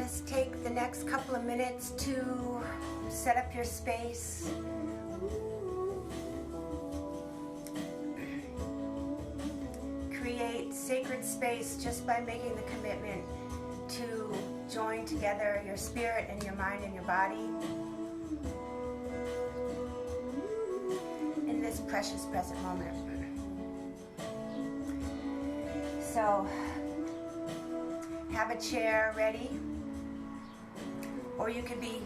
Just take the next couple of minutes to set up your space. Create sacred space just by making the commitment to join together your spirit and your mind and your body in this precious present moment. So, have a chair ready, or you could be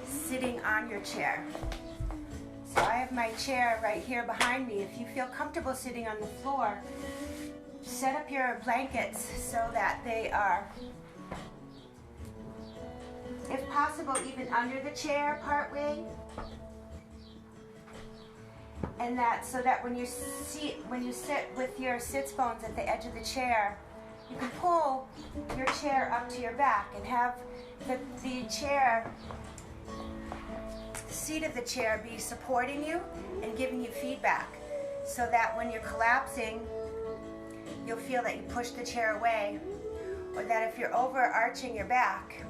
sitting on your chair. So I have my chair right here behind me. If you feel comfortable sitting on the floor, set up your blankets so that they are, if possible, even under the chair partway. And that so that when you sit with your sits bones at the edge of the chair, you can pull your chair up to your back and have the seat of the chair be supporting you and giving you feedback, so that when you're collapsing, you'll feel that you push the chair away, or that if you're overarching your back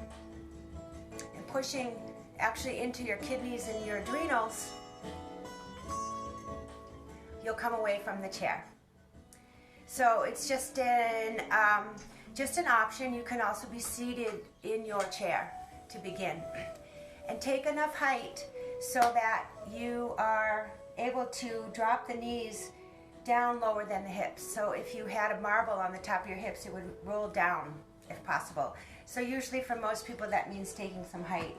and pushing actually into your kidneys and your adrenals, you'll come away from the chair. So it's just an option. You can also be seated in your chair to begin. And take enough height so that you are able to drop the knees down lower than the hips. So if you had a marble on the top of your hips, it would roll down if possible. So usually for most people that means taking some height.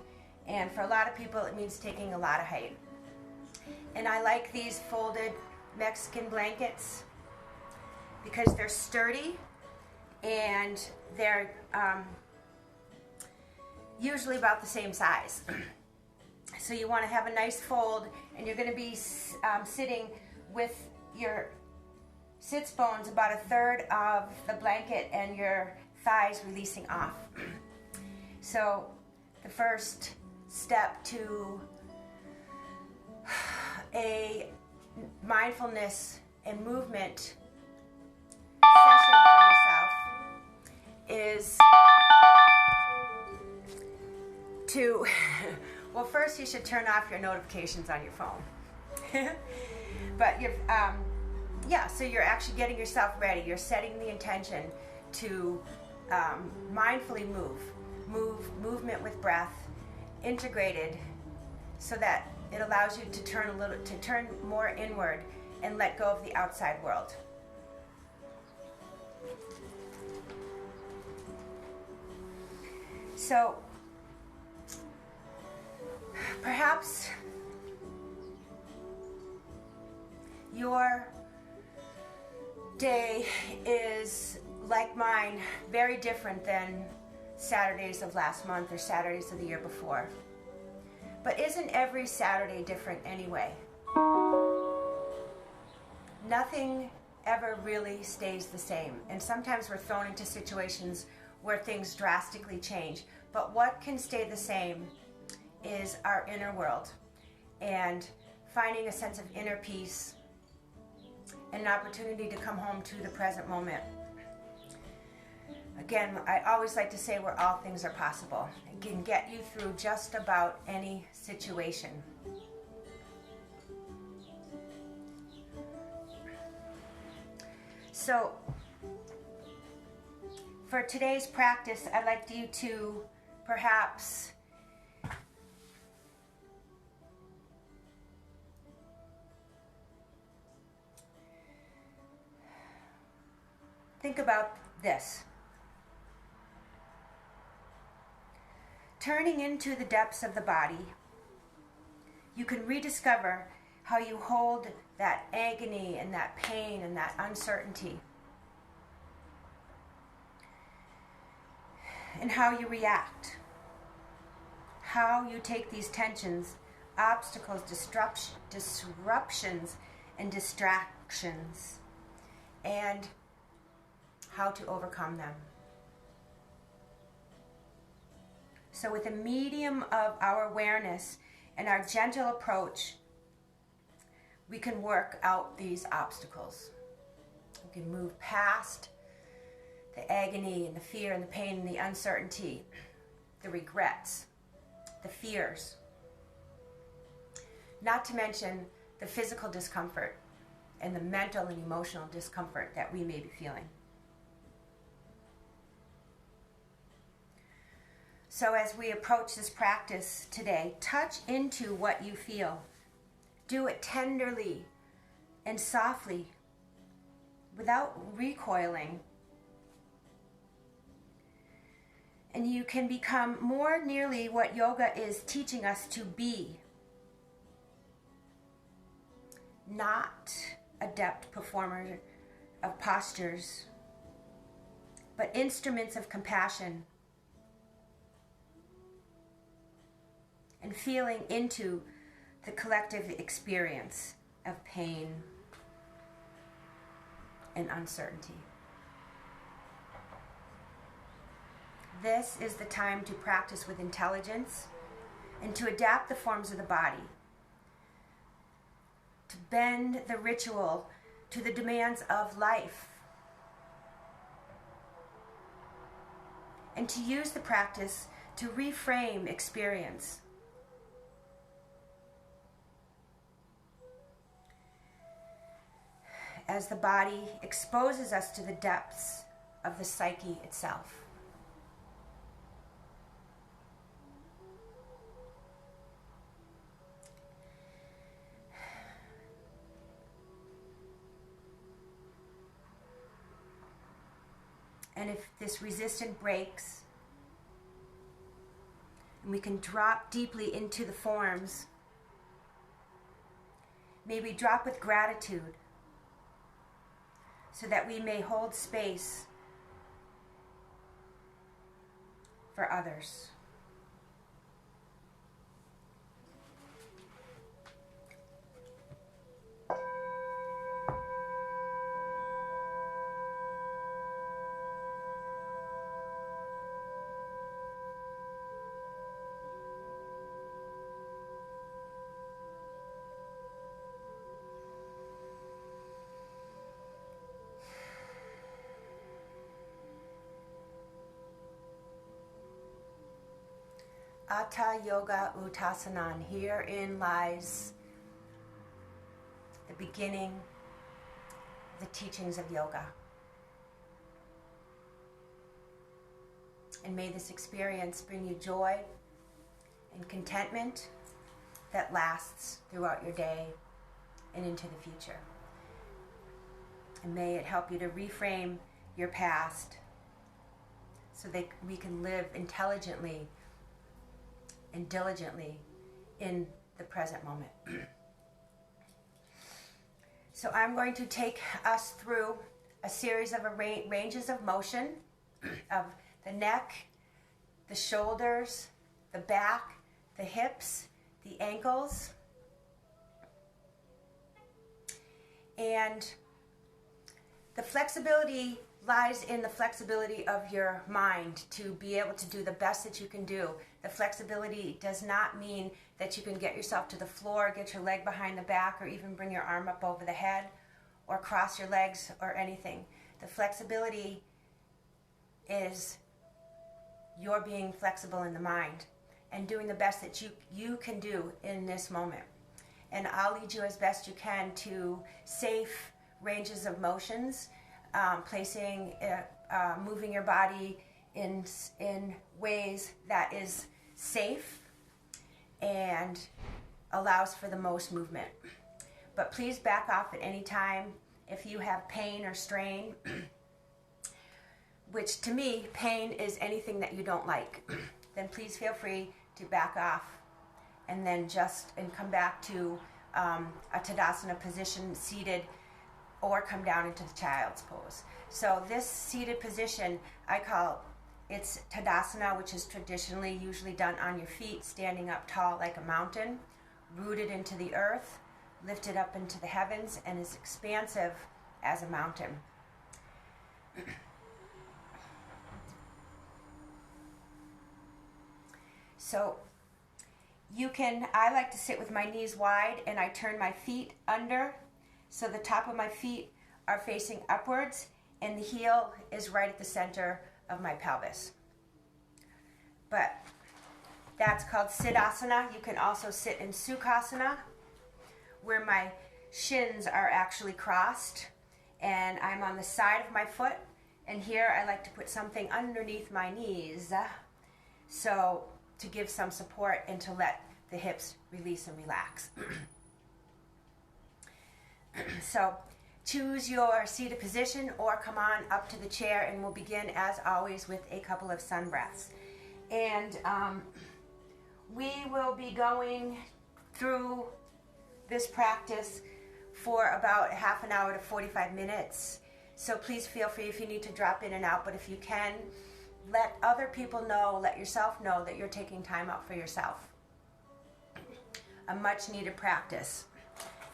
And for a lot of people it means taking a lot of height. And I like these folded Mexican blankets because they're sturdy and they're usually about the same size. So you want to have a nice fold, and you're going to be sitting with your sits bones about a third of the blanket and your thighs releasing off. So the first step to a mindfulness and movement session for yourself is to, well, first you should turn off your notifications on your phone. But so you're actually getting yourself ready. You're setting the intention to mindfully movement with breath, integrated, so that it allows you to turn more inward and let go of the outside world. So perhaps your day is, like mine, very different than Saturdays of last month or Saturdays of the year before. But isn't every Saturday different anyway? Nothing ever really stays the same. And sometimes we're thrown into situations where things drastically change. But what can stay the same is our inner world, and finding a sense of inner peace and an opportunity to come home to the present moment. Again, I always like to say where all things are possible. It can get you through just about any situation. So, for today's practice, I'd like you to perhaps think about this. Turning into the depths of the body, you can rediscover how you hold that agony and that pain and that uncertainty, and how you react, how you take these tensions, obstacles, disruptions, and distractions, and how to overcome them. So with the medium of our awareness and our gentle approach, we can work out these obstacles. We can move past the agony and the fear and the pain and the uncertainty, the regrets, the fears, not to mention the physical discomfort and the mental and emotional discomfort that we may be feeling. So as we approach this practice today, touch into what you feel. Do it tenderly and softly, without recoiling. And you can become more nearly what yoga is teaching us to be. Not adept performers of postures, but instruments of compassion and feeling into the collective experience of pain and uncertainty. This is the time to practice with intelligence and to adapt the forms of the body, to bend the ritual to the demands of life, and to use the practice to reframe experience. As the body exposes us to the depths of the psyche itself. And if this resistance breaks, and we can drop deeply into the forms, may we drop with gratitude so that we may hold space for others. Hatha Yoga Uttasana. Herein lies the beginning of the teachings of yoga. And may this experience bring you joy and contentment that lasts throughout your day and into the future. And may it help you to reframe your past so that we can live intelligently and diligently in the present moment. So I'm going to take us through a series of ranges of motion of the neck, the shoulders, the back, the hips, the ankles, and the flexibility lies in the flexibility of your mind to be able to do the best that you can do. The flexibility does not mean that you can get yourself to the floor, get your leg behind the back, or even bring your arm up over the head, or cross your legs, or anything. The flexibility is your being flexible in the mind and doing the best that you can do in this moment. And I'll lead you as best you can to safe ranges of motions, moving your body in ways that is safe and allows for the most movement. But please back off at any time if you have pain or strain, which to me, pain is anything that you don't like. Then please feel free to back off and then come back to a Tadasana position, seated, or come down into the child's pose. So this seated position, I call it's Tadasana, which is traditionally usually done on your feet, standing up tall like a mountain, rooted into the earth, lifted up into the heavens, and is expansive as a mountain. So I like to sit with my knees wide, and I turn my feet under, so the top of my feet are facing upwards, and the heel is right at the center of my pelvis. But That's called Siddhasana. You can also sit in Sukhasana, where my shins are actually crossed and I'm on the side of my foot. And here I like to put something underneath my knees, so to give some support and to let the hips release and relax. So choose your seated position or come on up to the chair, and we'll begin as always with a couple of sun breaths. And we will be going through this practice for about half an hour to 45 minutes. So please feel free if you need to drop in and out, but if you can, let other people know, let yourself know that you're taking time out for yourself. A much needed practice,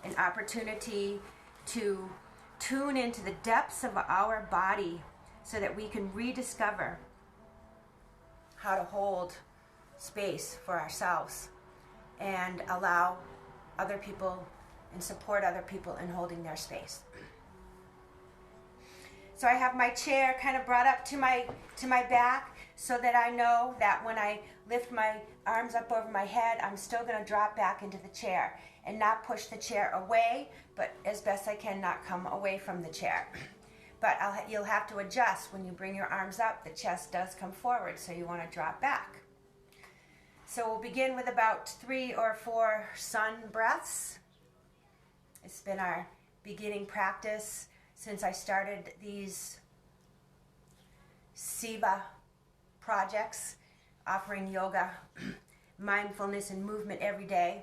an opportunity to tune into the depths of our body so that we can rediscover how to hold space for ourselves and allow other people and support other people in holding their space. So I have my chair kind of brought up to my back so that I know that when I lift my arms up over my head, I'm still going to drop back into the chair and not push the chair away, but as best I can not come away from the chair. But you'll have to adjust when you bring your arms up. The chest does come forward, so you want to drop back. So we'll begin with about 3 or 4 sun breaths. It's been our beginning practice since I started these Siva projects, offering yoga, mindfulness, and movement every day,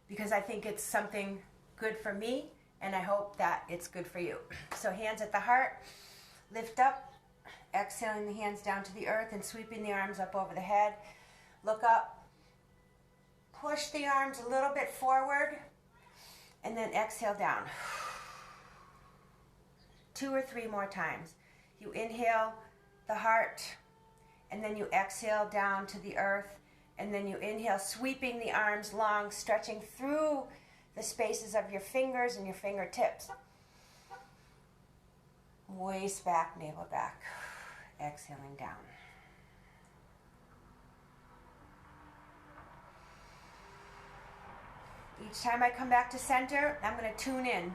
because I think it's something good for me, and I hope that it's good for you. So hands at the heart, lift up, exhaling the hands down to the earth and sweeping the arms up over the head. Look up, push the arms a little bit forward, and then exhale down. 2 or 3 more times. You inhale the heart, and then you exhale down to the earth, and then you inhale, sweeping the arms long, stretching through the spaces of your fingers and your fingertips. Waist back, navel back. Exhaling down. Each time I come back to center, I'm going to tune in.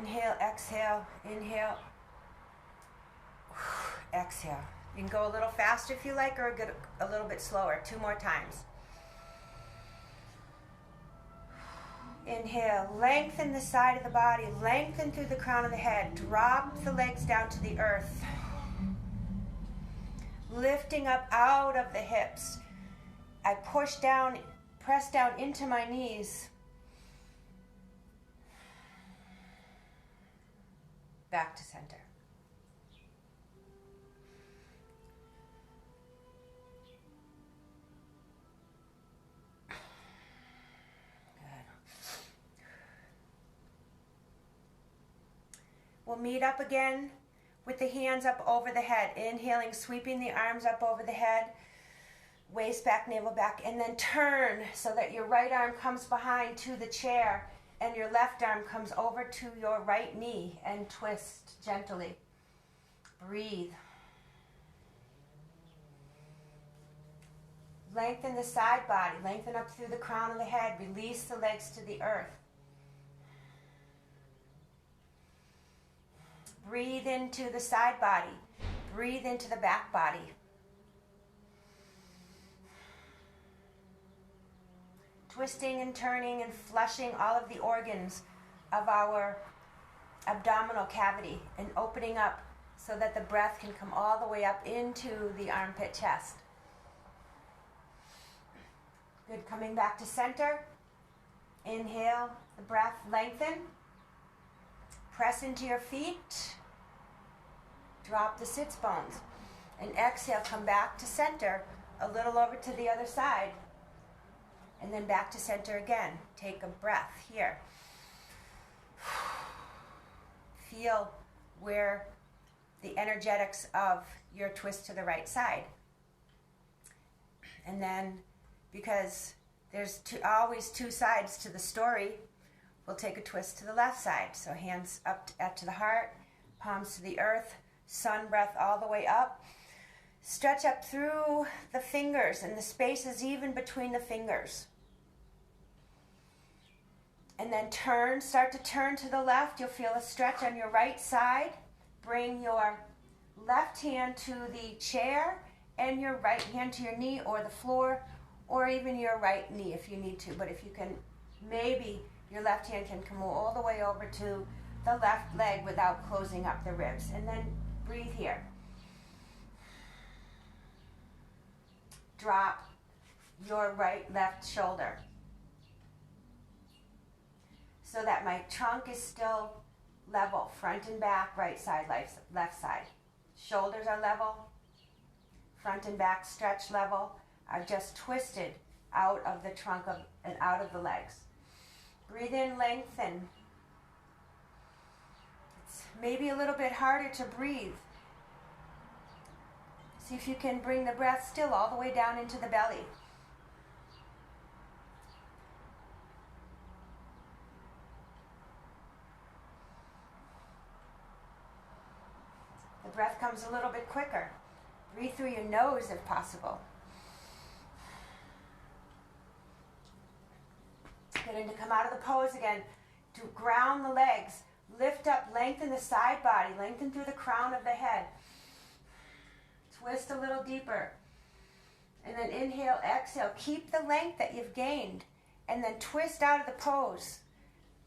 Inhale, exhale, inhale, exhale. You can go a little faster if you like, or a little bit slower. 2 more times. Inhale, lengthen the side of the body, lengthen through the crown of the head. Drop the legs down to the earth. Lifting up out of the hips. I push down, press down into my knees. Back to center. Good. We'll meet up again with the hands up over the head. Inhaling, sweeping the arms up over the head. Waist back, navel back, and then turn so that your right arm comes behind to the chair and your left arm comes over to your right knee, and twist gently. Breathe. Lengthen the side body, lengthen up through the crown of the head, release the legs to the earth. Breathe into the side body, breathe into the back body. Twisting and turning and flushing all of the organs of our abdominal cavity and opening up so that the breath can come all the way up into the armpit chest. Good, coming back to center. Inhale the breath, lengthen. Press into your feet. Drop the sits bones. And exhale, come back to center, a little over to the other side. And then back to center again. Take a breath here. Feel where the energetics of your twist to the right side. And then, because there's always 2 sides to the story, we'll take a twist to the left side. So hands up to the heart, palms to the earth, sun breath all the way up. Stretch up through the fingers and the spaces even between the fingers. And then start to turn to the left. You'll feel a stretch on your right side. Bring your left hand to the chair and your right hand to your knee or the floor, or even your right knee if you need to. But if you can, maybe your left hand can come all the way over to the left leg without closing up the ribs. And then breathe here. Drop your left shoulder so that my trunk is still level, front and back, right side, left side. Shoulders are level, front and back stretch level, are just twisted out of the trunk and out of the legs. Breathe in, lengthen. It's maybe a little bit harder to breathe. See if you can bring the breath still all the way down into the belly. The breath comes a little bit quicker. Breathe through your nose if possible. Getting to come out of the pose again. To ground the legs. Lift up, lengthen the side body. Lengthen through the crown of the head. Twist a little deeper. And then inhale, exhale. Keep the length that you've gained. And then twist out of the pose.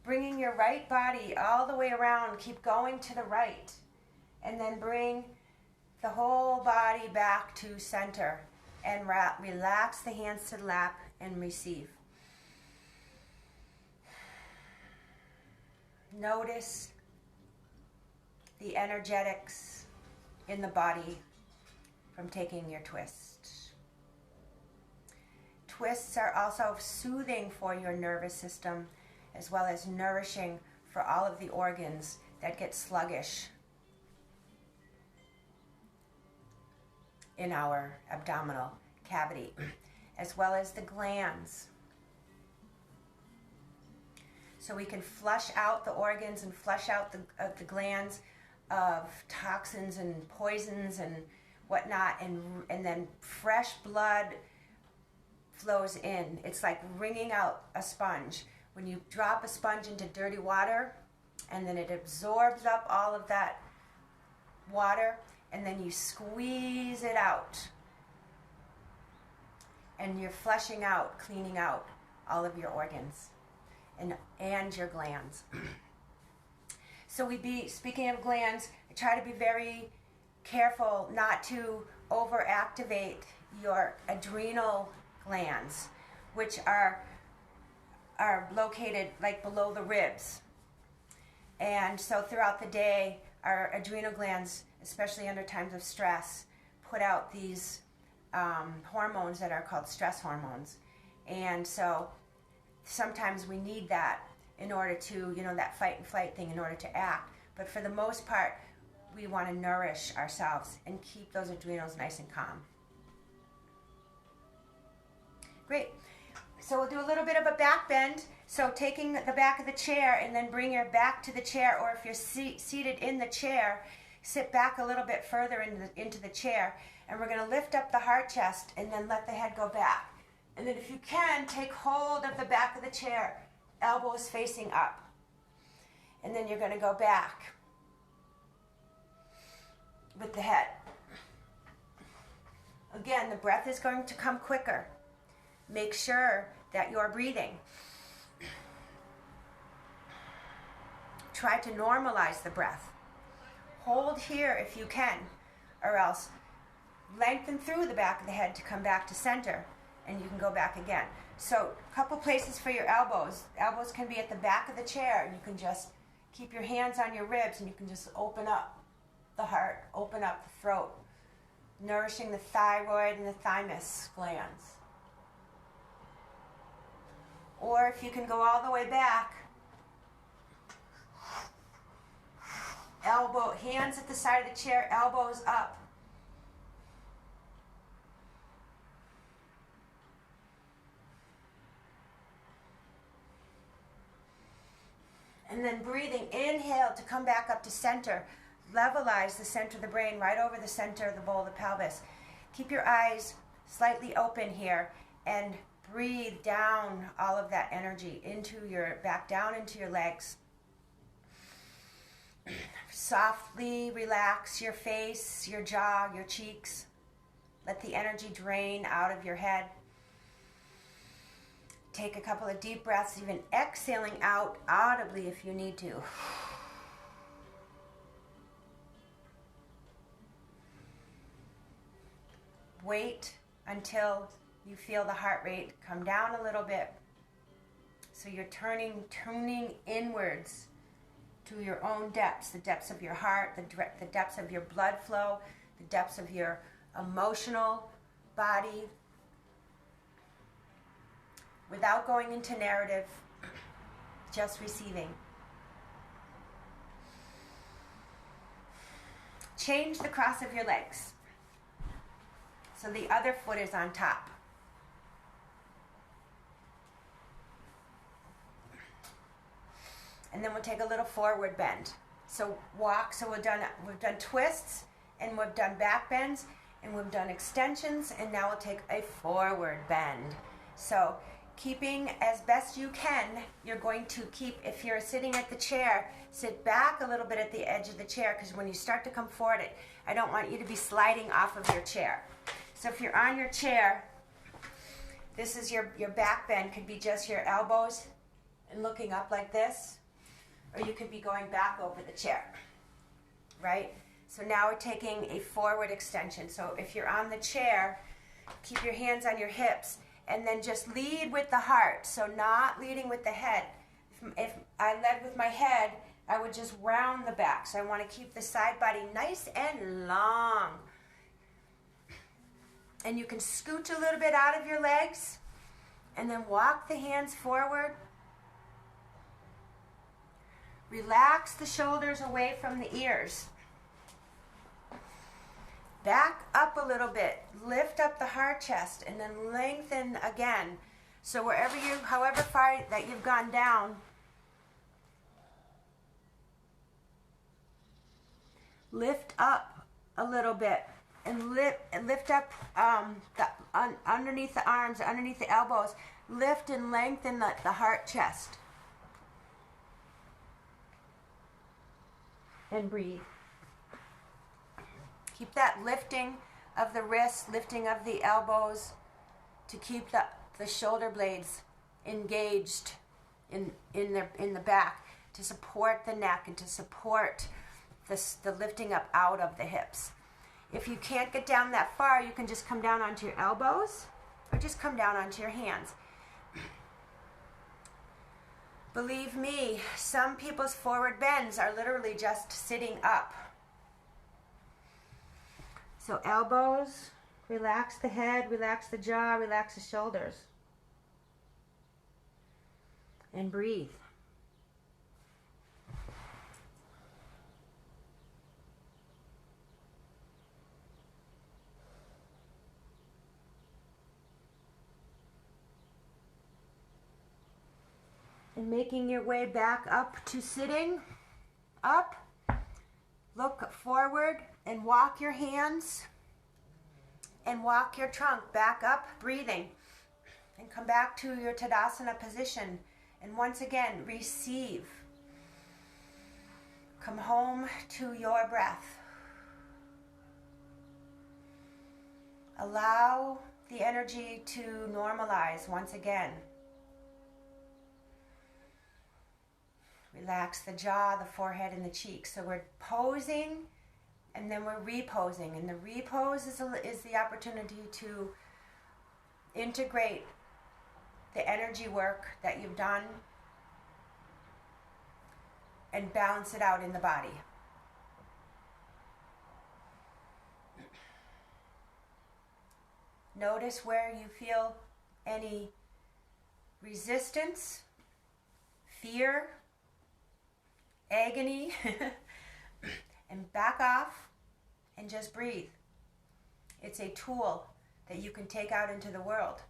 Bringing your right body all the way around. Keep going to the right. And then bring the whole body back to center. And relax the hands to the lap and receive. Notice the energetics in the body from taking your twist. Twists are also soothing for your nervous system as well as nourishing for all of the organs that get sluggish in our abdominal cavity, as well as the glands. So we can flush out the organs and flush out the glands of toxins and poisons and whatnot, and then fresh blood flows in. It's like wringing out a sponge. When you drop a sponge into dirty water, and then it absorbs up all of that water, and then you squeeze it out. And you're flushing out, cleaning out all of your organs and your glands. So speaking of glands, I try to be very careful not to overactivate your adrenal glands, which are located like below the ribs. And so throughout the day, our adrenal glands, especially under times of stress, put out these hormones that are called stress hormones. And so sometimes we need that in order to, that fight and flight thing in order to act. But for the most part, we want to nourish ourselves and keep those adrenals nice and calm. Great. So we'll do a little bit of a back bend. So taking the back of the chair and then bring your back to the chair, or if you're seated in the chair, sit back a little bit further into the chair. And we're going to lift up the heart chest and then let the head go back. And then if you can, take hold of the back of the chair, elbows facing up. And then you're going to go back with the head. Again, the breath is going to come quicker. Make sure that you're breathing. Try to normalize the breath. Hold here if you can, or else lengthen through the back of the head to come back to center, and you can go back again. So a couple places for your elbows. Elbows can be at the back of the chair, and you can just keep your hands on your ribs, and you can just open up the heart, open up the throat, nourishing the thyroid and the thymus glands. Or if you can go all the way back, hands at the side of the chair, elbows up. And then breathing, inhale to come back up to center. Levelize the center of the brain right over the center of the bowl of the pelvis. Keep your eyes slightly open here and breathe down all of that energy back down into your legs. Softly relax your face, your jaw, your cheeks. Let the energy drain out of your head. Take a couple of deep breaths, even exhaling out audibly if you need to. Wait until you feel the heart rate come down a little bit. So you're tuning inwards to your own depths, the depths of your heart, the depths of your blood flow, the depths of your emotional body, without going into narrative, just receiving. Change the cross of your legs. So the other foot is on top. And then we'll take a little forward bend. So walk, so we've done twists, and we've done back bends, and we've done extensions, and now we'll take a forward bend. So keeping as best you can, you're going to keep, if you're sitting at the chair, sit back a little bit at the edge of the chair, because when you start to come forward, I don't want you to be sliding off of your chair. So if you're on your chair, this is your back bend, could be just your elbows and looking up like this, or you could be going back over the chair, right? So now we're taking a forward extension. So if you're on the chair, keep your hands on your hips, and then just lead with the heart, so not leading with the head. If I led with my head, I would just round the back. So I want to keep the side body nice and long. And you can scooch a little bit out of your legs, and then walk the hands forward. Relax the shoulders away from the ears. Back up a little bit. Lift up the heart chest and then lengthen again. So however far that you've gone down, lift up a little bit and lift up underneath the arms, underneath the elbows. Lift and lengthen the heart chest. And breathe. Keep that lifting of the wrists, lifting of the elbows, to keep the shoulder blades engaged in the back, to support the neck and to support the lifting up out of the hips. If you can't get down that far, you can just come down onto your elbows or just come down onto your hands. Believe me, some people's forward bends are literally just sitting up. So elbows, relax the head, relax the jaw, relax the shoulders. And breathe. And making your way back up to sitting, up, look forward and walk your hands and walk your trunk back up, breathing, and come back to your Tadasana position. And once again, receive. Come home to your breath. Allow the energy to normalize once again. Relax the jaw, the forehead, and the cheeks. So we're posing, and then we're reposing. And the repose is the opportunity to integrate the energy work that you've done and balance it out in the body. Notice where you feel any resistance, fear, agony, and back off and just breathe. It's a tool that you can take out into the world.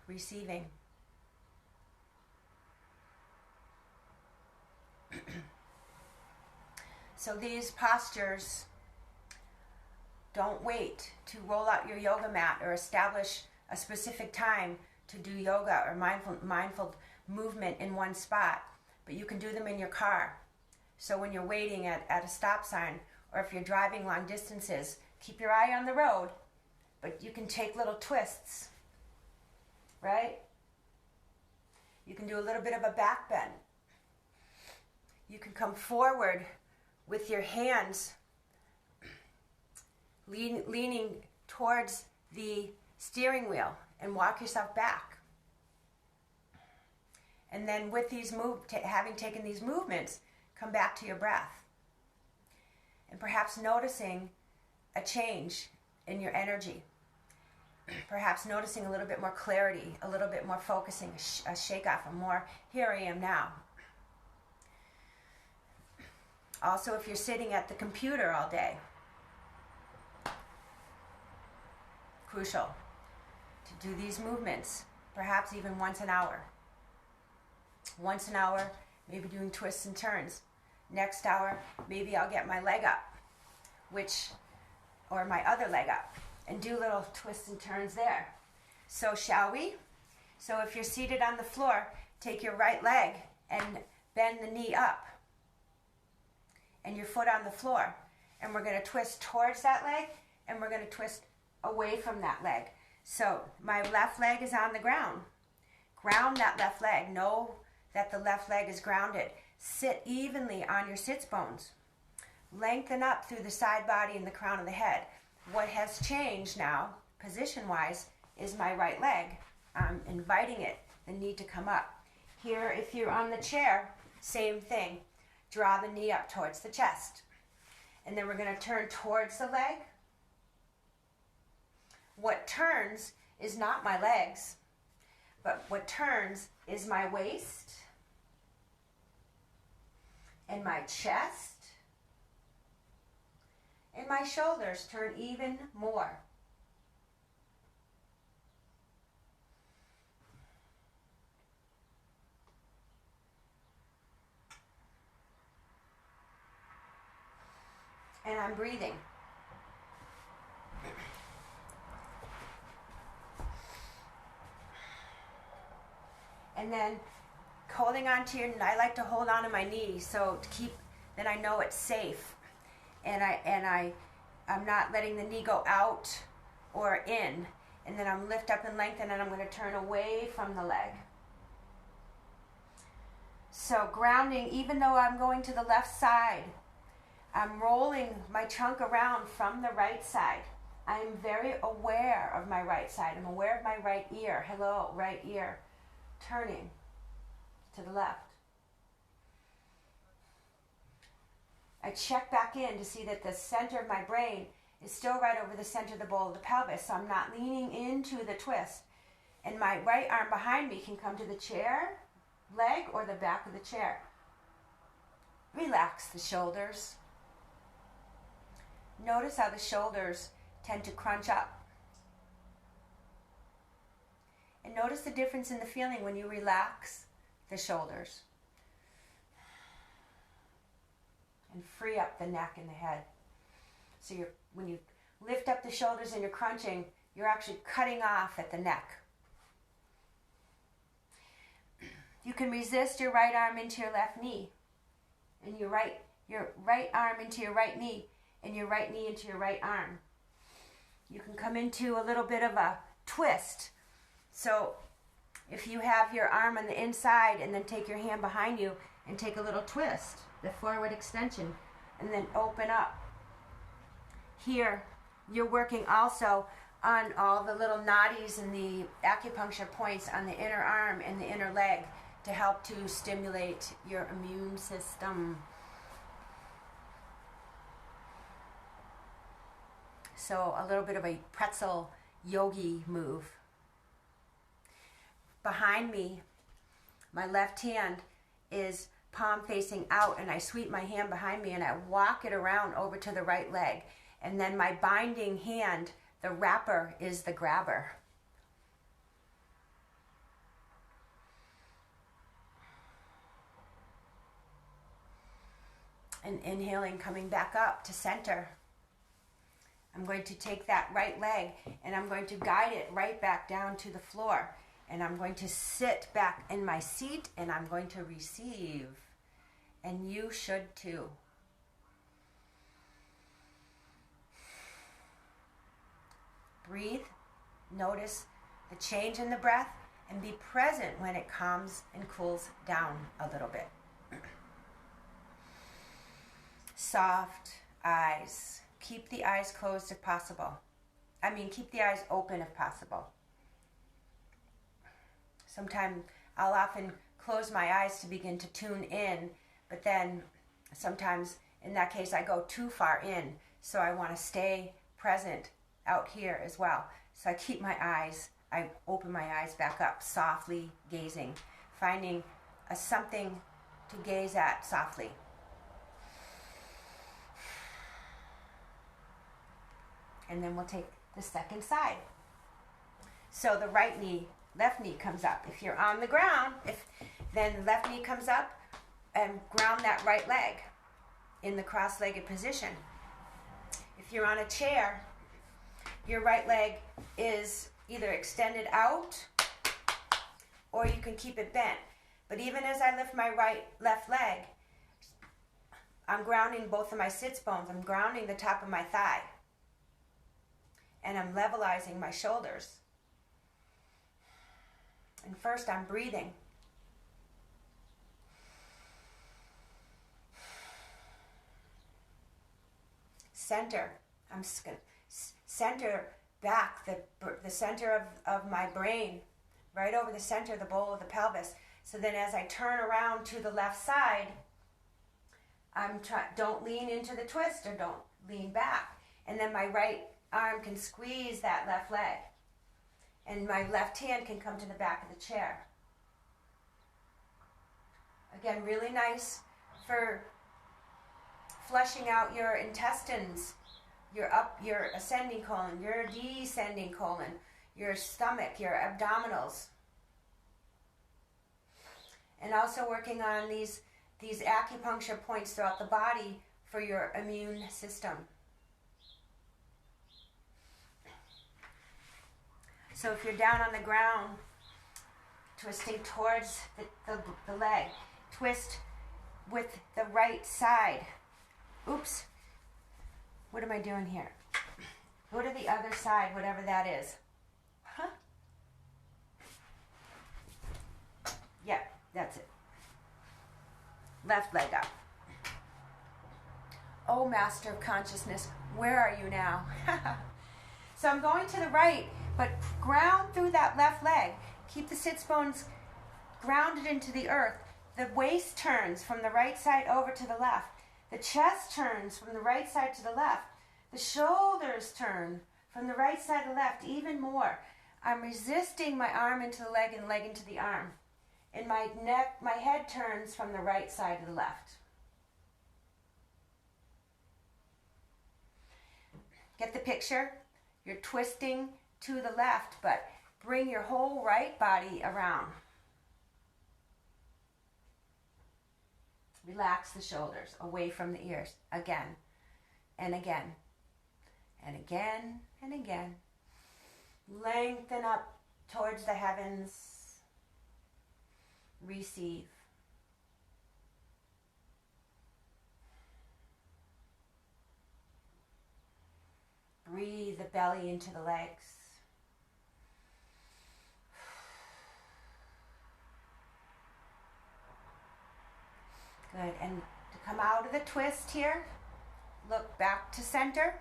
Receiving. So these postures, don't wait to roll out your yoga mat or establish a specific time to do yoga or mindful movement in one spot, but you can do them in your car. So when you're waiting at a stop sign, or if you're driving long distances, keep your eye on the road, but you can take little twists, right? You can do a little bit of a back bend. You can come forward with your hands leaning towards the steering wheel and walk yourself back. And then with these having taken these movements, come back to your breath. And perhaps noticing a change in your energy. Perhaps noticing a little bit more clarity, a little bit more focusing, a shake off, a more, here I am now. Also, if you're sitting at the computer all day, crucial to do these movements, perhaps even once an hour. Once an hour, maybe doing twists and turns. Next hour, maybe I'll get my leg up, or my other leg up, and do little twists and turns there. So shall we? So if you're seated on the floor, take your right leg and bend the knee up, and your foot on the floor. And we're going to twist towards that leg, and we're going to twist away from that leg. So my left leg is on the ground. Ground that left leg. Know that the left leg is grounded. Sit evenly on your sits bones. Lengthen up through the side body and the crown of the head. What has changed now, position-wise, is my right leg. I'm inviting it, the knee to come up. Here, if you're on the chair, same thing. Draw the knee up towards the chest. And then we're going to turn towards the leg. What turns is not my legs, but what turns is my waist and my chest and my shoulders turn even more. And I'm breathing. And then holding on to I like to hold on to my knee so to keep, then I know it's safe. And I'm not letting the knee go out or in. And then I'm lift up and lengthen, and I'm going to turn away from the leg. So grounding, even though I'm going to the left side, I'm rolling my trunk around from the right side. I'm very aware of my right side. I'm aware of my right ear. Hello, right ear. Turning to the left. I check back in to see that the center of my brain is still right over the center of the bowl of the pelvis, so I'm not leaning into the twist. And my right arm behind me can come to the chair, leg, or the back of the chair. Relax the shoulders. Notice how the shoulders tend to crunch up. And notice the difference in the feeling when you relax the shoulders. And free up the neck and the head. So when you lift up the shoulders and you're crunching, you're actually cutting off at the neck. You can resist your right arm into your left knee, and your right arm into your right knee, and your right knee into your right arm. You can come into a little bit of a twist. So if you have your arm on the inside and then take your hand behind you and take a little twist, the forward extension, and then open up. Here, you're working also on all the little nadis and the acupuncture points on the inner arm and the inner leg to help to stimulate your immune system. So a little bit of a pretzel yogi move. Behind me, my left hand is palm facing out, and I sweep my hand behind me and I walk it around over to the right leg. And then my binding hand, the wrapper, is the grabber. And inhaling, coming back up to center. I'm going to take that right leg and I'm going to guide it right back down to the floor. And I'm going to sit back in my seat and I'm going to receive. And you should too. Breathe. Notice the change in the breath and be present when it calms and cools down a little bit. Soft eyes. Keep the eyes closed if possible. Keep the eyes open if possible. Sometimes I'll often close my eyes to begin to tune in, but then sometimes in that case I go too far in, so I want to stay present out here as well. So I open my eyes back up, softly gazing, finding something to gaze at softly. And then we'll take the second side. So the left knee comes up. If you're on the ground, then the left knee comes up and ground that right leg in the cross-legged position. If you're on a chair, your right leg is either extended out or you can keep it bent. But even as I lift my left leg, I'm grounding both of my sits bones. I'm grounding the top of my thigh. And I'm levelizing my shoulders. And first I'm breathing. Center. I'm just going to center back the center of my brain, right over the center of the bowl of the pelvis. So then as I turn around to the left side, don't lean into the twist or don't lean back. And then my right arm can squeeze that left leg. And my left hand can come to the back of the chair. Again, really nice for flushing out your intestines, your ascending colon, your descending colon, your stomach, your abdominals. And also working on these acupuncture points throughout the body for your immune system. So if you're down on the ground, twisting towards the leg, twist with the right side. Oops. What am I doing here? Go to the other side, whatever that is. Huh? Yeah, that's it. Left leg up. Oh, Master of Consciousness, where are you now? So I'm going to the right, but ground through that left leg. Keep the sits bones grounded into the earth. The waist turns from the right side over to the left. The chest turns from the right side to the left. The shoulders turn from the right side to the left even more. I'm resisting my arm into the leg and leg into the arm. And my head turns from the right side to the left. Get the picture? You're twisting to the left, but bring your whole right body around. Relax the shoulders away from the ears. Again and again and again and again. Lengthen up towards the heavens. Receive. Breathe the belly into the legs. Good. And to come out of the twist here, look back to center.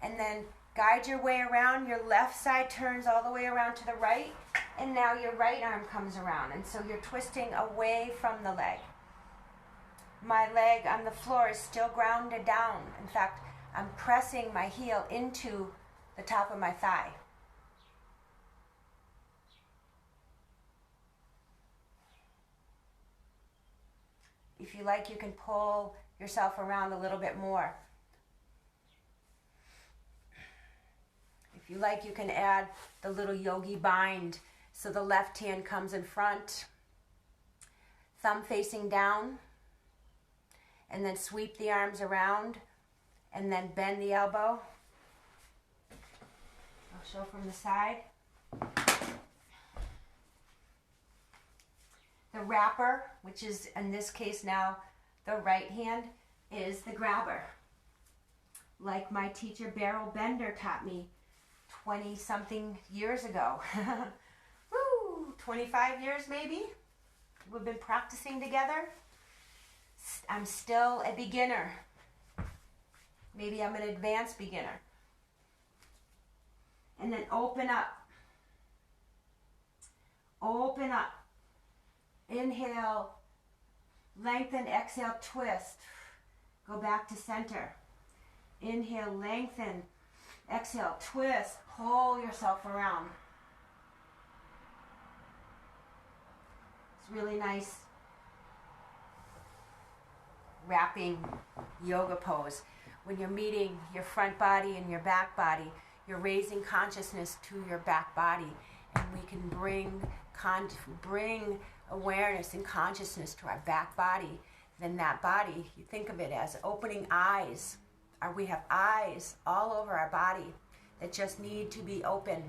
And then guide your way around. Your left side turns all the way around to the right. And now your right arm comes around. And so you're twisting away from the leg. My leg on the floor is still grounded down. In fact, I'm pressing my heel into the top of my thigh. If you like, you can pull yourself around a little bit more. If you like, you can add the little yogi bind. So the left hand comes in front, thumb facing down, and then sweep the arms around, and then bend the elbow. I'll show from the side. The wrapper, which is in this case now the right hand, is the grabber. Like my teacher Beryl Bender taught me 20-something years ago. Woo, 25 years maybe. We've been practicing together. I'm still a beginner. Maybe I'm an advanced beginner. And then open up. Open up. Inhale, lengthen, exhale, twist. Go back to center. Inhale, lengthen, exhale, twist. Pull yourself around. It's really nice wrapping yoga pose. When you're meeting your front body and your back body, you're raising consciousness to your back body, and we can bring awareness and consciousness to our back body. Then that body, you think of it as opening eyes. We have eyes all over our body that just need to be open.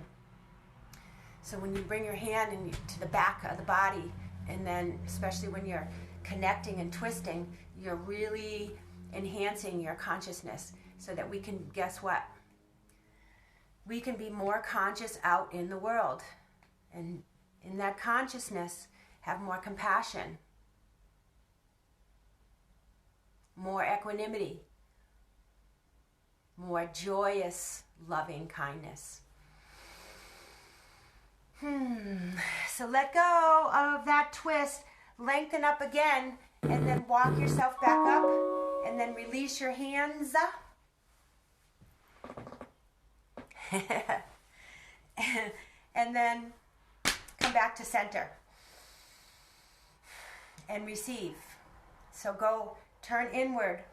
So when you bring your hand to the back of the body, and then especially when you're connecting and twisting, you're really enhancing your consciousness so that we can, guess what? We can be more conscious out in the world. And in that consciousness, have more compassion, more equanimity, more joyous, loving kindness. So let go of that twist, lengthen up again, and then walk yourself back up, and then release your hands. And then come back to center and receive. So go, turn inward.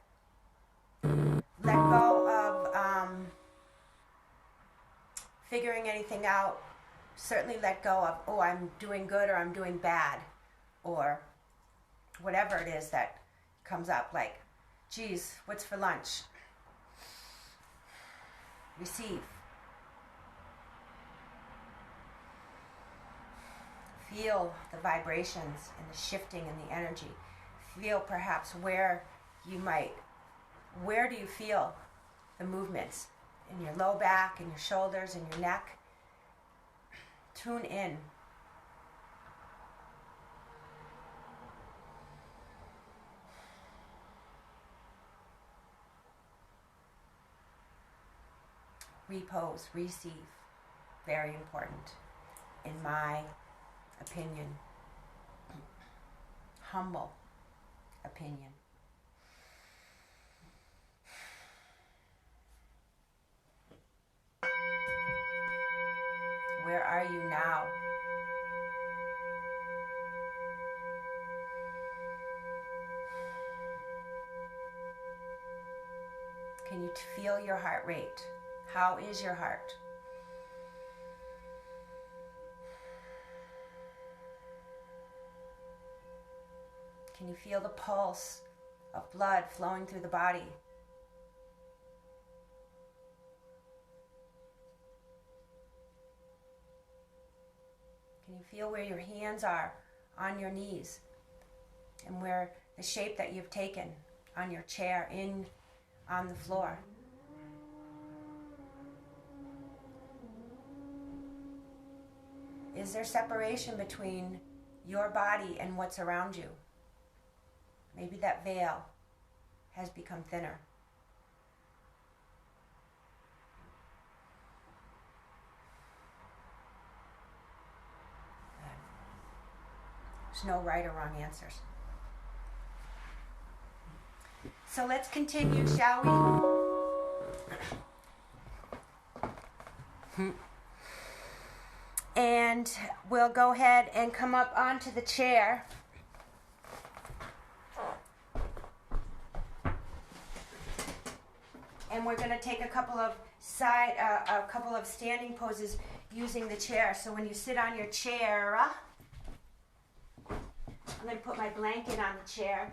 Let go of figuring anything out. Certainly let go of, oh, I'm doing good or I'm doing bad, or whatever it is that comes up, like, geez, what's for lunch? Receive. Feel the vibrations and the shifting and the energy. Feel perhaps where do you feel the movements in your low back, in your shoulders, in your neck? Tune in. Repose, receive. Very important, in my opinion. Humble opinion. Where are you now? Can you feel your heart rate? How is your heart? Can you feel the pulse of blood flowing through the body? Can you feel where your hands are on your knees, and where the shape that you've taken on your chair on the floor? Is there separation between your body and what's around you? Maybe that veil has become thinner. There's no right or wrong answers. So let's continue, shall we? And we'll go ahead and come up onto the chair. And we're going to take a couple of standing poses using the chair. So when you sit on your chair, I'm going to put my blanket on the chair.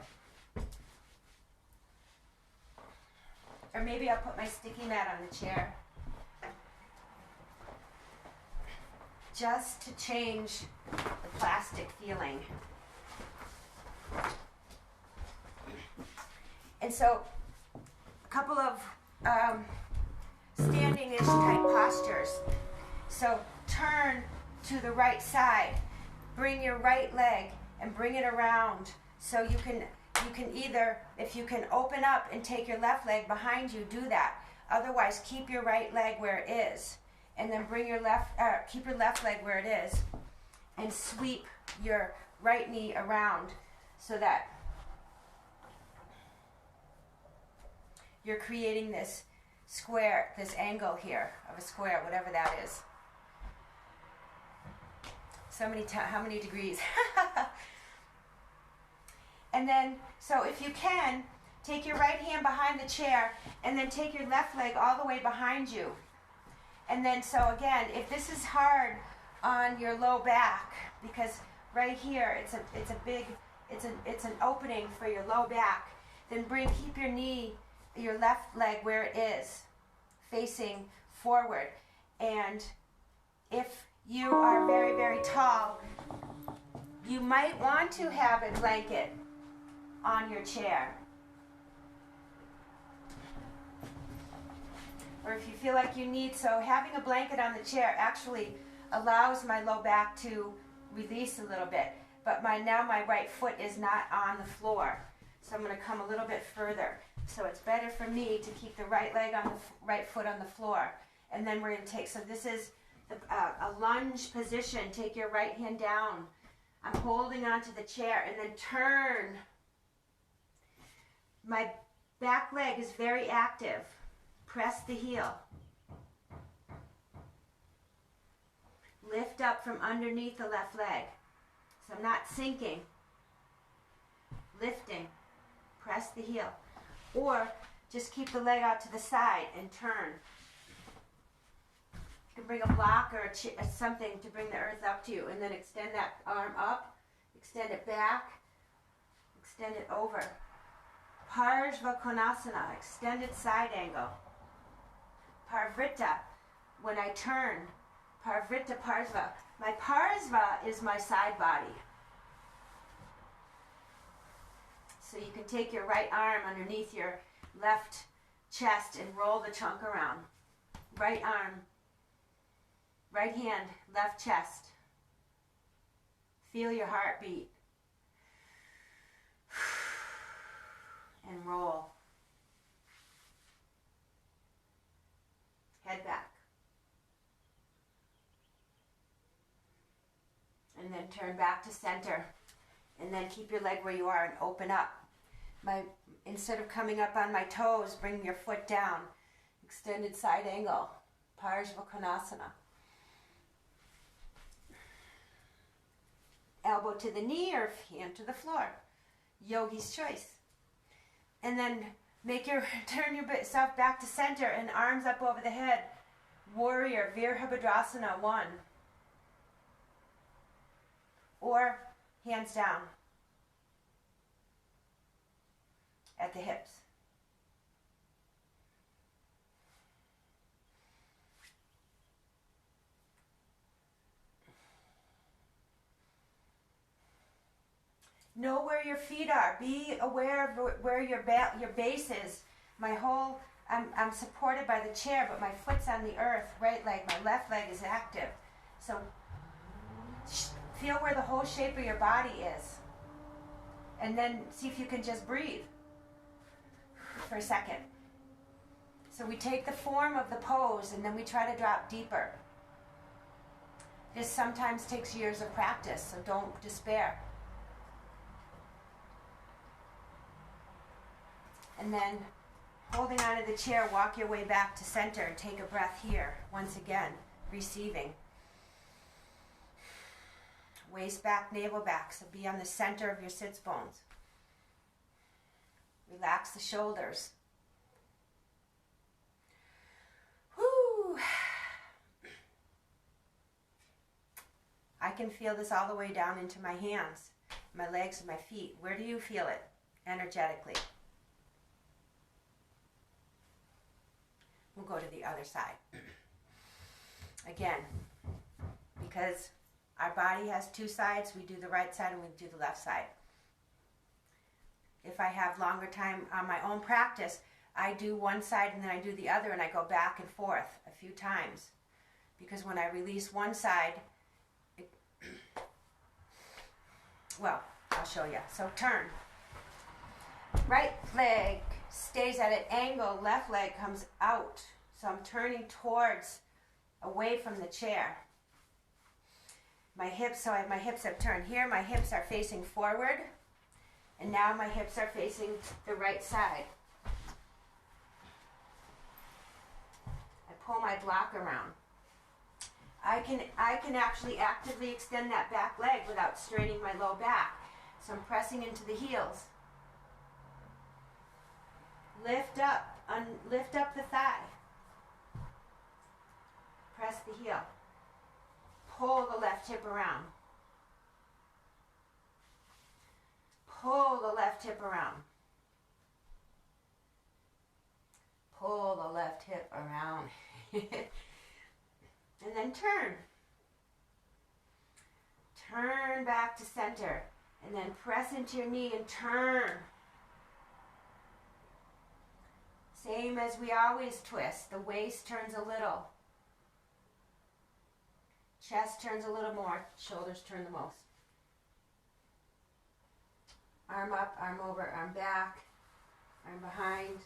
Or maybe I'll put my sticky mat on the chair. Just to change the plastic feeling. And so, a couple of standing-ish type postures. So, turn to the right side. Bring your right leg and bring it around. So you can either, if you can open up and take your left leg behind you, do that. Otherwise, keep your right leg where it is. And then bring your keep your left leg where it is. And sweep your right knee around so that you're creating this square, this angle here of a square, whatever that is. How many degrees? And then, so if you can, take your right hand behind the chair and then take your left leg all the way behind you. And then, so again, if this is hard on your low back, because right here it's an opening for your low back, then keep your left leg where it is, facing forward. And if you are very, very tall, you might want to have a blanket on your chair. Or if you feel like you need, so having a blanket on the chair actually allows my low back to release a little bit. But now my right foot is not on the floor. So I'm going to come a little bit further. So it's better for me to keep the right leg on the right foot on the floor. And then we're going to take, so this is a lunge position. Take your right hand down. I'm holding onto the chair and then turn. My back leg is very active. Press the heel. Lift up from underneath the left leg. So I'm not sinking. Lifting. Press the heel. Or just keep the leg out to the side and turn. You can bring a block or something to bring the earth up to you, and then extend that arm up, extend it back, extend it over. Parshva Konasana, extended side angle. Parvrita, when I turn, Parvrita Parsva. My Parsva is my side body. So you can take your right arm underneath your left chest and roll the chunk around. Right arm, right hand, left chest. Feel your heartbeat. And roll. Head back. And then turn back to center. And then keep your leg where you are and open up. Instead of coming up on my toes, bring your foot down. Extended side angle. Parshva Konasana. Elbow to the knee or hand to the floor. Yogi's choice. And then turn yourself back to center and arms up over the head. Warrior, Virabhadrasana 1. Or hands down at the hips. Know where your feet are. Be aware of where your base is. I'm supported by the chair, but my foot's on the earth, right leg. My left leg is active. So feel where the whole shape of your body is. And then see if you can just breathe for a second. So we take the form of the pose and then we try to drop deeper. This sometimes takes years of practice, so don't despair. And then, holding onto the chair, walk your way back to center and take a breath here. Once again, receiving. Waist back, navel back, so be on the center of your sits bones. Relax the shoulders. Whoo! I can feel this all the way down into my hands, my legs, and my feet. Where do you feel it energetically? We'll go to the other side. Again, because our body has two sides, we do the right side and we do the left side. If I have longer time on my own practice, I do one side and then I do the other, and I go back and forth a few times. Because when I release one side, well, I'll show you. So turn. Right leg stays at an angle, left leg comes out. So I'm turning towards, away from the chair. My hips, so my hips have turned. Here my hips are facing forward, and now my hips are facing the right side. I pull my block around. I can actually actively extend that back leg without straining my low back. So I'm pressing into the heels. Lift up the thigh. Press the heel. Pull the left hip around. Pull the left hip around. Pull the left hip around. And then turn. Turn back to center. And then press into your knee and turn. Same as we always twist. The waist turns a little. Chest turns a little more. Shoulders turn the most. Arm up, arm over, arm back, arm behind.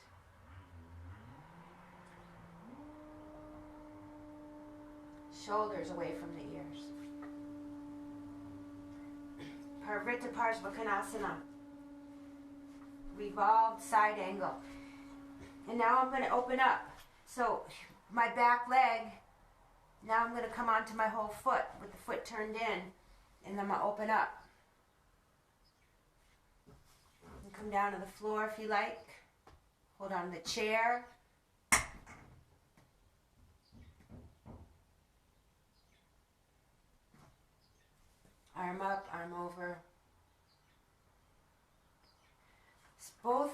Shoulders away from the ears. Parvrita Parsvakonasana. Revolved side angle. And now I'm going to open up. So my back leg, now I'm going to come onto my whole foot with the foot turned in. And then I'm going to open up. And come down to the floor if you like. Hold on to the chair. Arm up, arm over. Both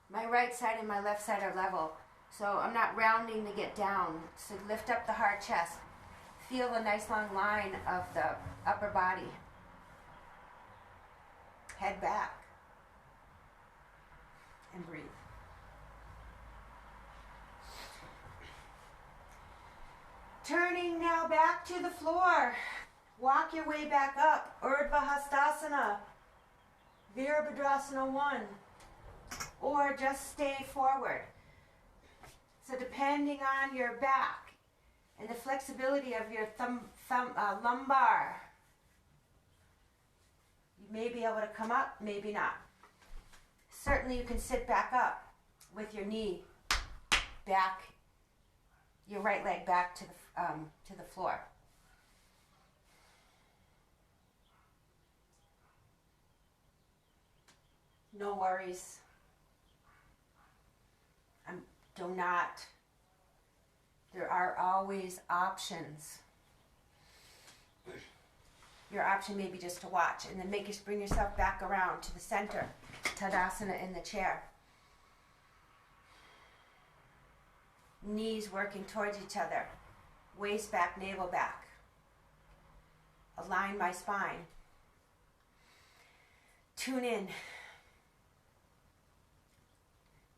my right side and my left side are level. So I'm not rounding to get down. So lift up the hard chest. Feel the nice long line of the upper body. Head back. And breathe. Turning now back to the floor. Walk your way back up. Urdhva Hastasana. Virabhadrasana 1. Or just stay forward. So depending on your back and the flexibility of your lumbar, you may be able to come up, maybe not. Certainly you can sit back up with your knee back, your right leg back to the floor. No worries. Do not. There are always options. Your option may be just to watch, and then bring yourself back around to the center. Tadasana in the chair. Knees working towards each other. Waist back, navel back. Align my spine. Tune in.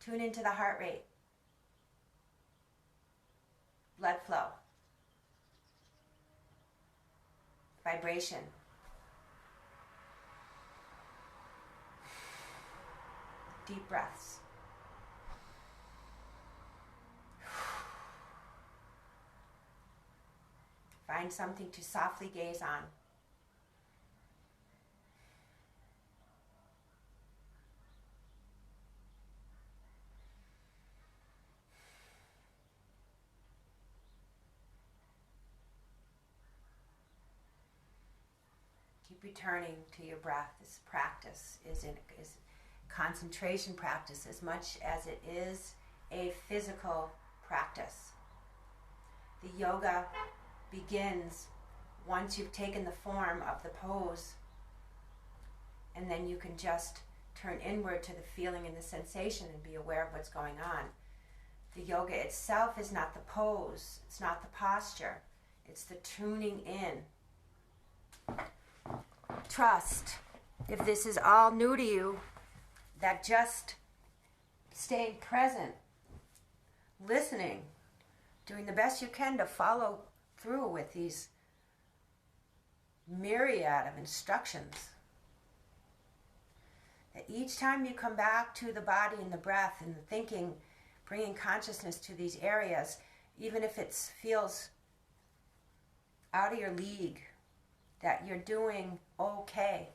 Tune into the heart rate. Blood flow. Vibration. Deep breaths. Find something to softly gaze on. Keep returning to your breath. This practice is concentration practice as much as it is a physical practice. The yoga begins once you've taken the form of the pose, and then you can just turn inward to the feeling and the sensation and be aware of what's going on. The yoga itself is not the pose, it's not the posture, it's the tuning in. Trust, if this is all new to you, that just staying present, listening, doing the best you can to follow through with these myriad of instructions. That each time you come back to the body and the breath and the thinking, bringing consciousness to these areas, even if it feels out of your league, that you're doing okay.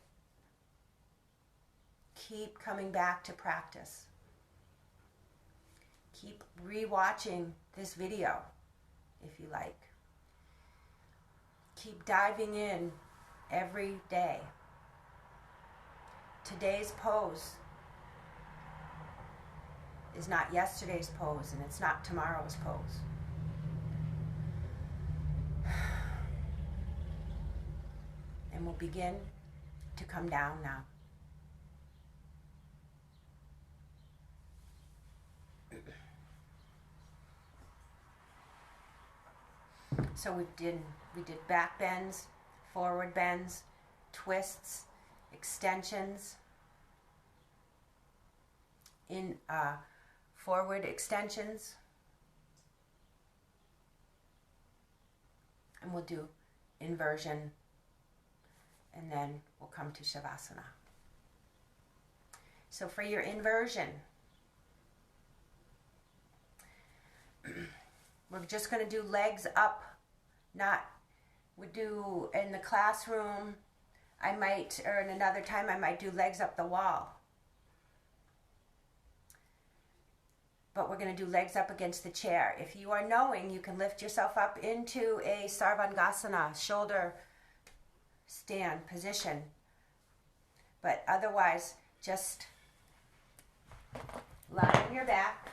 Keep coming back to practice. Keep rewatching this video, if you like. Keep diving in every day. Today's pose is not yesterday's pose, and it's not tomorrow's pose. And we'll begin to come down now. So we did back bends, forward bends, twists, extensions, in forward extensions, and we'll do inversion, and then we'll come to Shavasana. So for your inversion, we're just going to do legs up. We do in the classroom, I might, or in another time, I might do legs up the wall. But we're going to do legs up against the chair. If you are knowing, you can lift yourself up into a Sarvangasana, shoulder stand position. But otherwise, just lie on your back.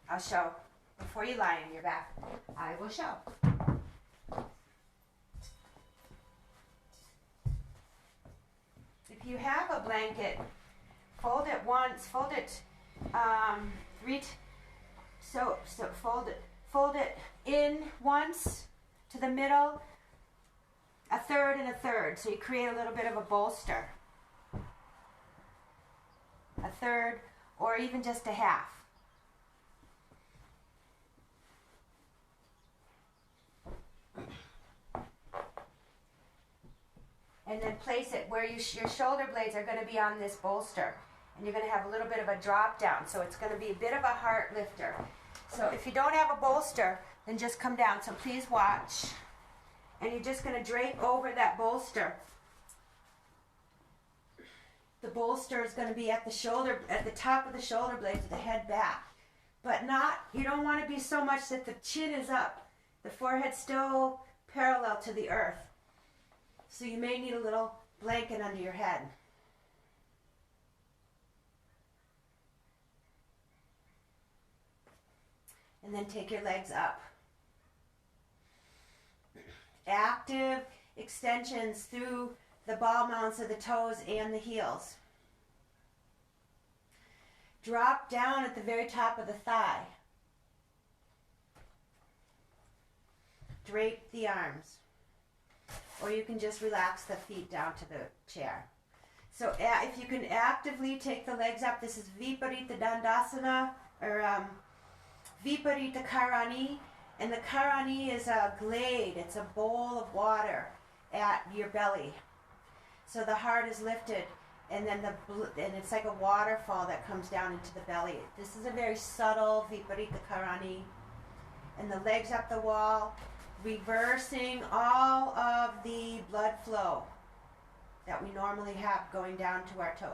I'll show. Before you lie on your back, I will show. If you have a blanket, fold it once, fold it fold it in once to the middle, a third and a third, so you create a little bit of a bolster. A third, or even just a half. And then place it where your shoulder blades are going to be on this bolster. And you're going to have a little bit of a drop down. So it's going to be a bit of a heart lifter. So if you don't have a bolster, then just come down. So please watch. And you're just going to drape over that bolster. The bolster is going to be at the top of the shoulder blades with the head back. But you don't want to be so much that the chin is up. The forehead's still parallel to the earth. So you may need a little blanket under your head. And then take your legs up. Active extensions through the ball mounts of the toes and the heels. Drop down at the very top of the thigh. Drape the arms. Or you can just relax the feet down to the chair. So if you can actively take the legs up, this is Viparita Dandasana, or Viparita Karani. And the Karani is a glade, it's a bowl of water at your belly. So the heart is lifted, and then it's like a waterfall that comes down into the belly. This is a very subtle Viparita Karani. And the legs up the wall, reversing all of the blood flow that we normally have going down to our toes.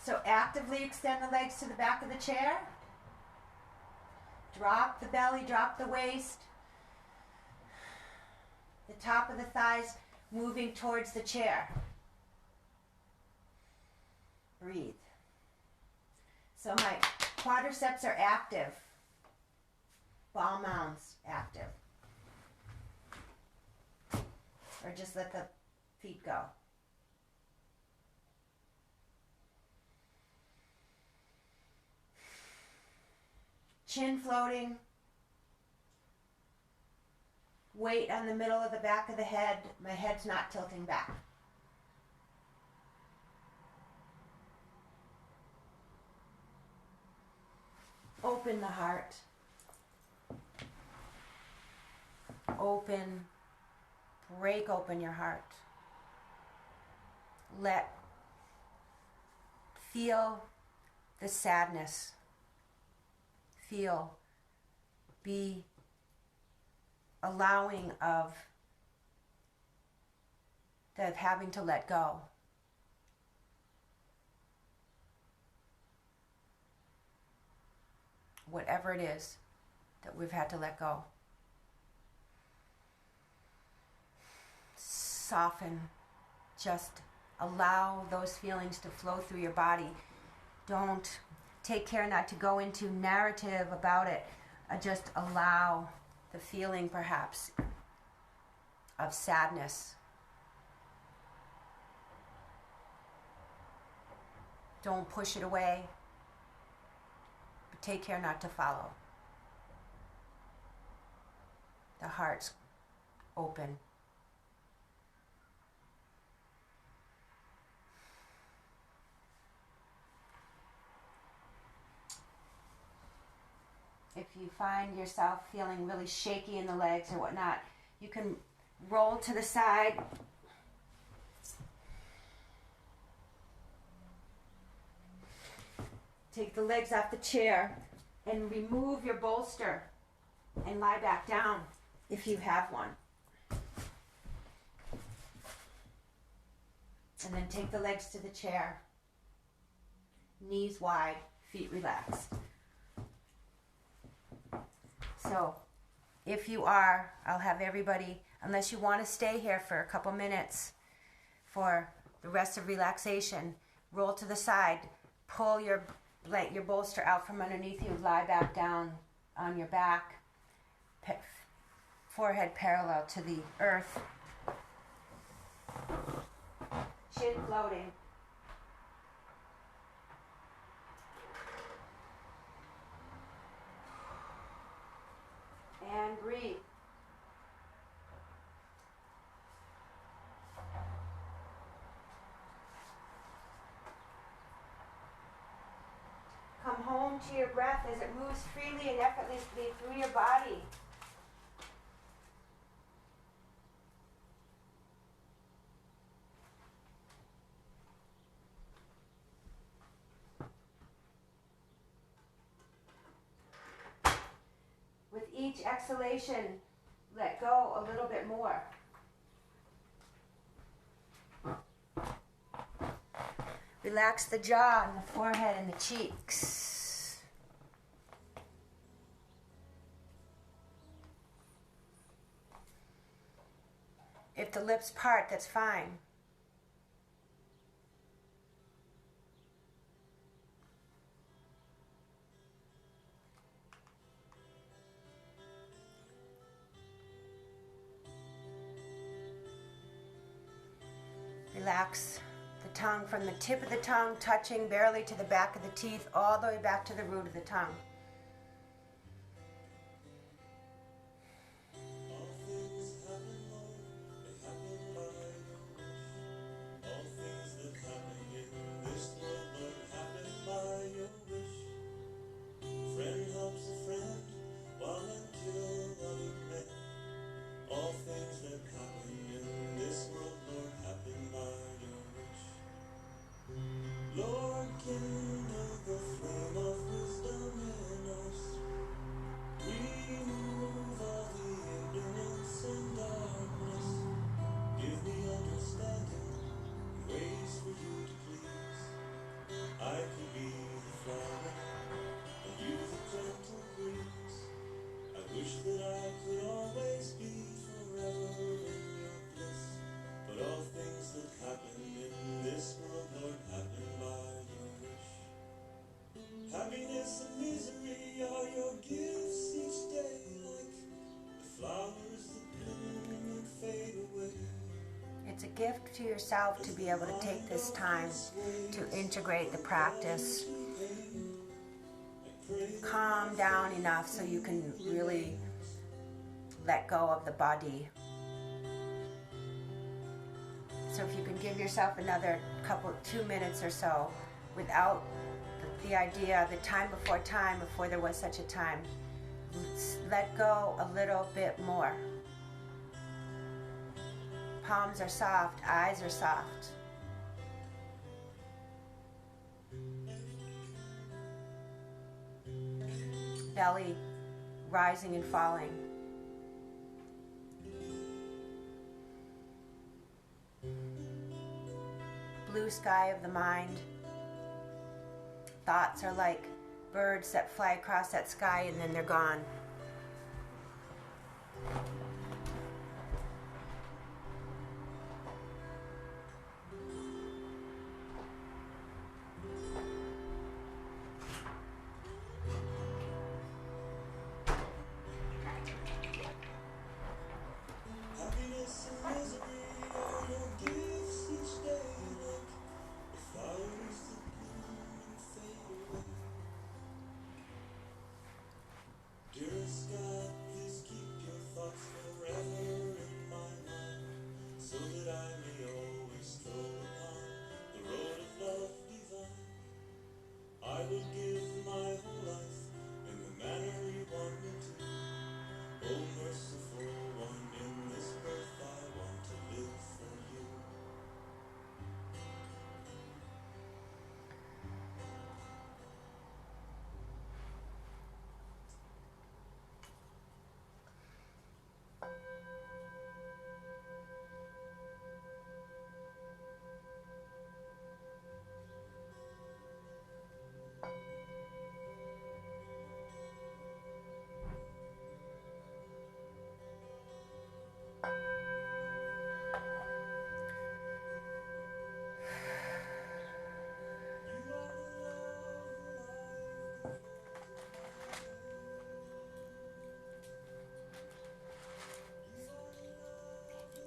So actively extend the legs to the back of the chair. Drop the belly, drop the waist. The top of the thighs moving towards the chair. Breathe. So my quadriceps are active. Ball mounds active. Or just let the feet go. chin floating. Weight on the middle of the back of the head. My head's not tilting back. Open the heart. Open, break open your heart. Feel the sadness. Be allowing of the having to let go. Whatever it is that we've had to let go. Soften. Just allow those feelings to flow through your body. Don't take care not to go into narrative about it. Just allow the feeling, perhaps, of sadness. Don't push it away, but take care not to follow. The heart's open. If you find yourself feeling really shaky in the legs or whatnot, you can roll to the side. Take the legs off the chair and remove your bolster and lie back down if you have one. And then take the legs to the chair. Knees wide, feet relaxed. So, if you are, I'll have everybody, unless you want to stay here for a couple minutes for the rest of relaxation, roll to the side, pull your bolster out from underneath you, lie back down on your back, forehead parallel to the earth, chin floating. And breathe. Come home to your breath as it moves freely and effortlessly through your body. With each exhalation, let go a little bit more. Relax the jaw and the forehead and the cheeks. If the lips part, that's fine. Relax the tongue from the tip of the tongue touching barely to the back of the teeth, all the way back to the root of the tongue. It's a gift to yourself to be able to take this time to integrate the practice calm down enough so you can really let go of the body. So if you can give yourself another 2 minutes or so without the idea, the time before there was such a time, let go a little bit more. Palms are soft, eyes are soft. Belly rising and falling. Blue sky of the mind. Thoughts are like birds that fly across that sky and then they're gone.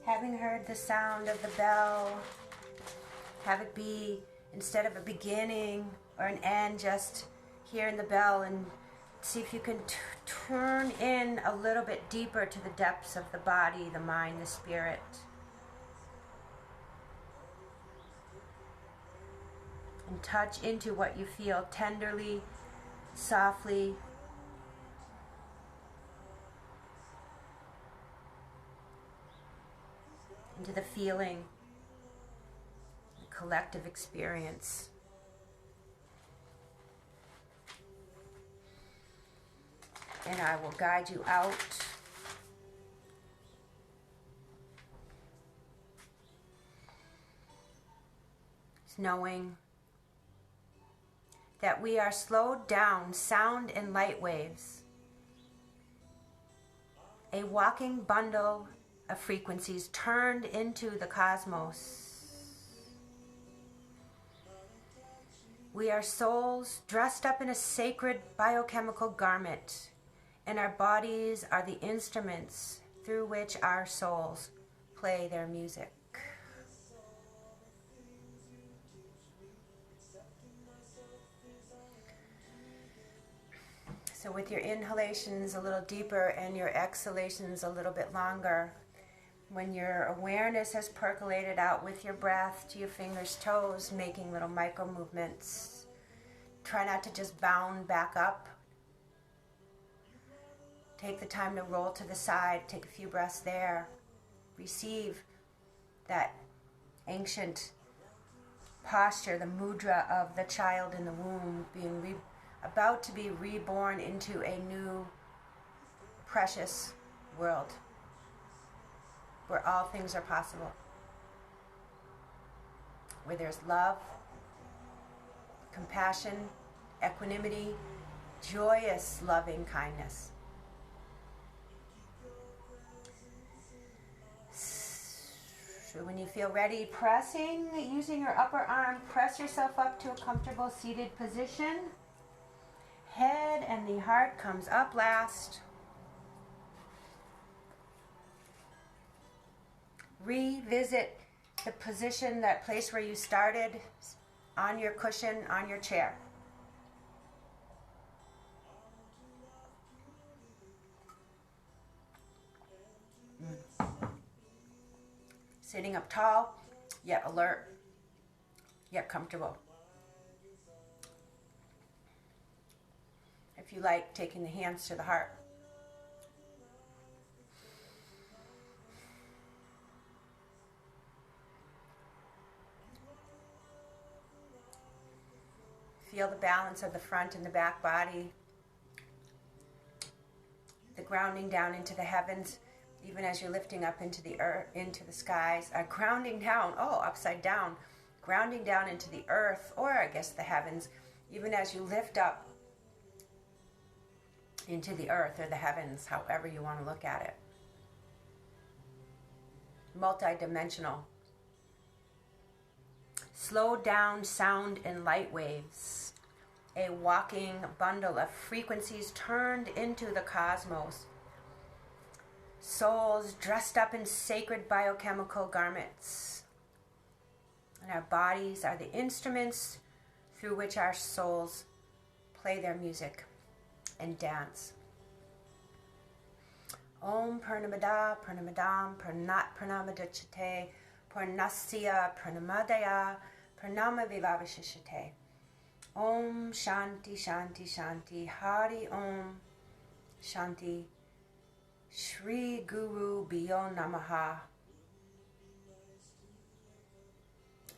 Having heard the sound of the bell, have it be, instead of a beginning or an end, just hearing the bell, and see if you can turn in a little bit deeper to the depths of the body, the mind, the spirit. And touch into what you feel tenderly, softly. Into the feeling, the collective experience. And I will guide you out. Knowing that we are slowed down sound and light waves, a walking bundle of frequencies turned into the cosmos. We are souls dressed up in a sacred biochemical garment, and our bodies are the instruments through which our souls play their music. So with your inhalations a little deeper and your exhalations a little bit longer, when your awareness has percolated out with your breath to your fingers, toes, making little micro movements, try not to just bound back up. Take the time to roll to the side, take a few breaths there. Receive that ancient posture, the mudra of the child in the womb, being about to be reborn into a new, precious world where all things are possible, where there's love, compassion, equanimity, joyous, loving kindness. So when you feel ready, using your upper arm, press yourself up to a comfortable seated position. Head and the heart comes up last. Revisit the position, that place where you started, on your cushion, on your chair. Sitting up tall, yet alert, yet comfortable. If you like, taking the hands to the heart. Feel the balance of the front and the back body. The grounding down into the heavens, even as you're lifting up into the earth, into the skies. Grounding down, upside down. Grounding down into the earth, or I guess the heavens, even as you lift up into the earth or the heavens, however you want to look at it. Multidimensional. Slow down sound and light waves. A walking bundle of frequencies turned into the cosmos. Souls dressed up in sacred biochemical garments. And our bodies are the instruments through which our souls play their music and dance. Om Purnamada Purnamadam Purnat Purnamadachate Purnasya Purnamadaya Purnama Vivavishishate. Om Shanti Shanti Shanti Hari Om Shanti Shri Guru Bhyo Namaha.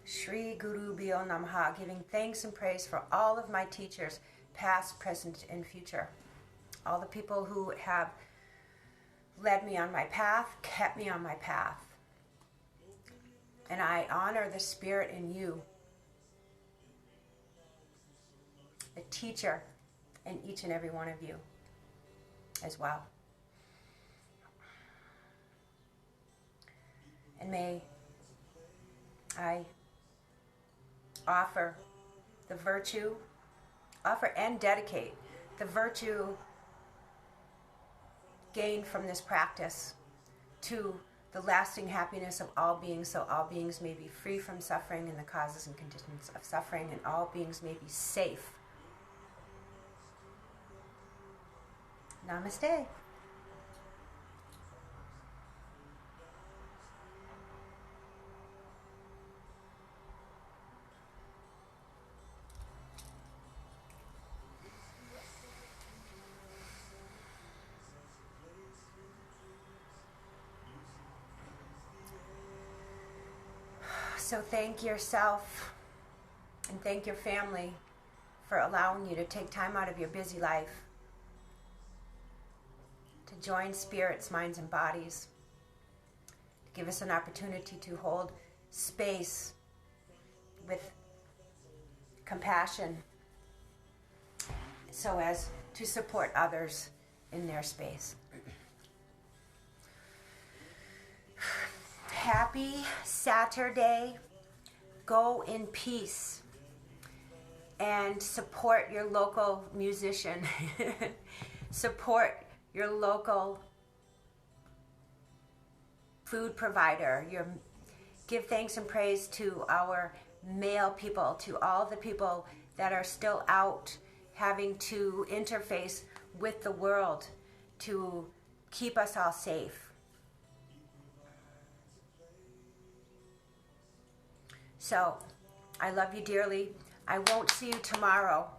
Shri Guru Bhyo Namaha, giving thanks and praise for all of my teachers, past, present, and future. All the people who have led me on my path, kept me on my path. And I honor the spirit in you, the teacher in each and every one of you as well. And may I offer and dedicate the virtue gained from this practice to the lasting happiness of all beings, so all beings may be free from suffering and the causes and conditions of suffering, and all beings may be safe. Namaste. So thank yourself and thank your family for allowing you to take time out of your busy life to join spirits, minds, and bodies, to give us an opportunity to hold space with compassion so as to support others in their space. Happy Saturday. Go in peace and support your local musician. Support your local food provider. Give thanks and praise to our male people, to all the people that are still out having to interface with the world to keep us all safe. So, I love you dearly. I won't see you tomorrow.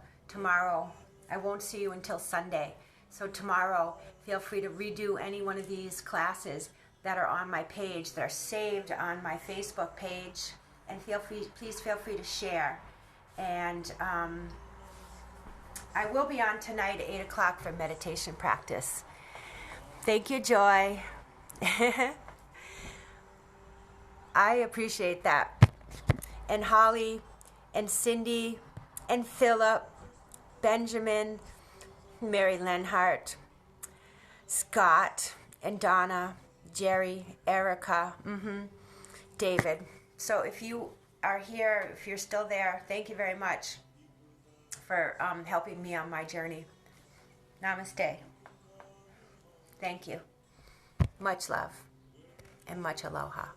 I won't see you until Sunday. So tomorrow, feel free to redo any one of these classes that are on my page, that are saved on my Facebook page. And please feel free to share. And I will be on tonight at 8 o'clock for meditation practice. Thank you, Joy. I appreciate that. And Holly, and Cindy, and Philip, Benjamin, Mary Lenhart, Scott, and Donna, Jerry, Erica, David. So if you are here, if you're still there, thank you very much for helping me on my journey. Namaste. Thank you. Much love and much aloha.